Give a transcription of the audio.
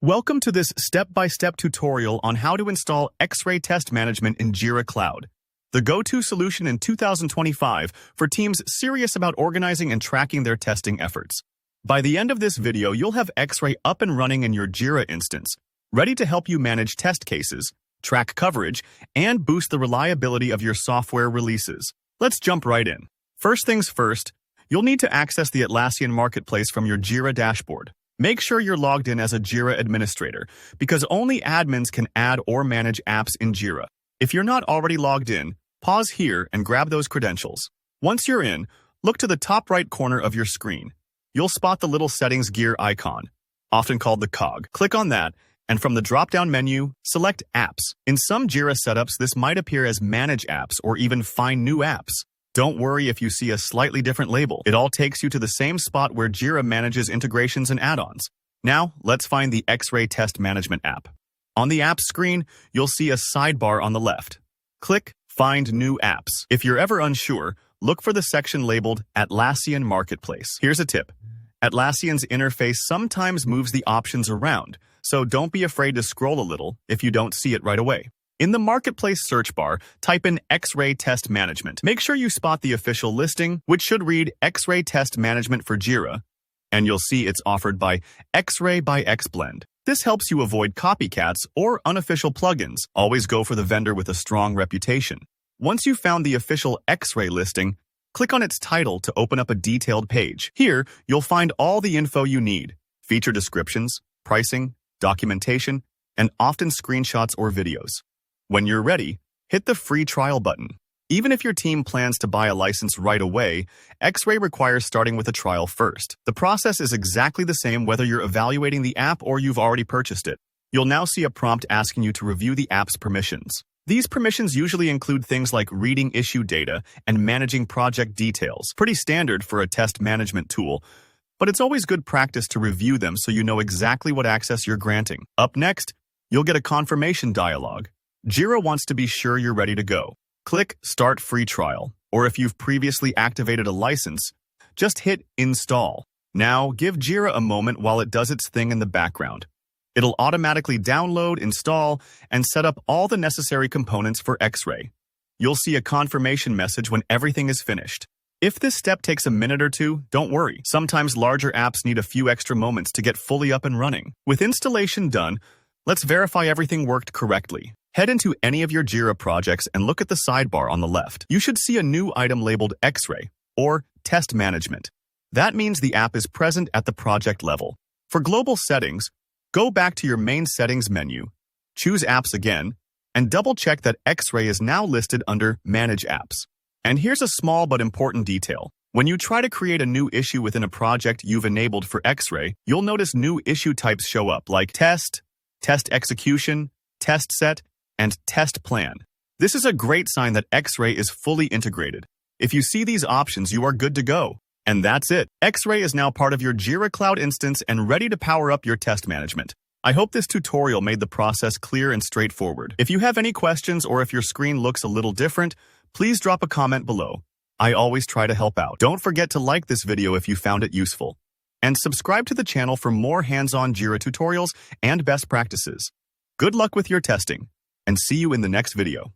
Welcome to this step-by-step tutorial on how to install Xray Test Management in Jira Cloud, the go-to solution in 2025 for teams serious about organizing and tracking their testing efforts. By the end of this video, you'll have Xray up and running in your Jira instance, ready to help you manage test cases, track coverage, and boost the reliability of your software releases. Let's jump right in. First things first, you'll need to access the Atlassian Marketplace from your Jira dashboard. Make sure you're logged in as a Jira administrator, because only admins can add or manage apps in Jira. If you're not already logged in, pause here and grab those credentials. Once you're in, look to the top right corner of your screen. You'll spot the little settings gear icon, often called the cog. Click on that, and from the drop-down menu, select Apps. In some Jira setups, this might appear as Manage Apps or even Find New Apps. Don't worry if you see a slightly different label. It all takes you to the same spot where Jira manages integrations and add-ons. Now, let's find the Xray Test Management app. On the app screen, you'll see a sidebar on the left. Click Find New Apps. If you're ever unsure, look for the section labeled Atlassian Marketplace. Here's a tip. Atlassian's interface sometimes moves the options around, so don't be afraid to scroll a little if you don't see it right away. In the Marketplace search bar, type in Xray Test Management. Make sure you spot the official listing, which should read Xray Test Management for Jira, and you'll see it's offered by Xray by XBlend. This helps you avoid copycats or unofficial plugins. Always go for the vendor with a strong reputation. Once you've found the official Xray listing, click on its title to open up a detailed page. Here, you'll find all the info you need: feature descriptions, pricing, documentation, and often screenshots or videos. When you're ready, hit the free trial button. Even if your team plans to buy a license right away, Xray requires starting with a trial first. The process is exactly the same whether you're evaluating the app or you've already purchased it. You'll now see a prompt asking you to review the app's permissions. These permissions usually include things like reading issue data and managing project details. Pretty standard for a test management tool, but it's always good practice to review them so you know exactly what access you're granting. Up next, you'll get a confirmation dialog. Jira wants to be sure you're ready to go. Click Start Free Trial, or if you've previously activated a license, just hit Install. Now, give Jira a moment while it does its thing in the background. It'll automatically download, install, and set up all the necessary components for Xray. You'll see a confirmation message when everything is finished. If this step takes a minute or two, don't worry. Sometimes larger apps need a few extra moments to get fully up and running. With installation done, let's verify everything worked correctly. Head into any of your Jira projects and look at the sidebar on the left. You should see a new item labeled Xray, or Test Management. That means the app is present at the project level. For global settings, go back to your main settings menu, choose Apps again, and double-check that Xray is now listed under Manage Apps. And here's a small but important detail. When you try to create a new issue within a project you've enabled for Xray, you'll notice new issue types show up like Test, Test Execution, Test Set, and Test Plan. This is a great sign that Xray is fully integrated. If you see these options, you are good to go. And that's it. Xray is now part of your Jira Cloud instance and ready to power up your test management. I hope this tutorial made the process clear and straightforward. If you have any questions or if your screen looks a little different, please drop a comment below. I always try to help out. Don't forget to like this video if you found it useful. And subscribe to the channel for more hands-on Jira tutorials and best practices. Good luck with your testing, and see you in the next video.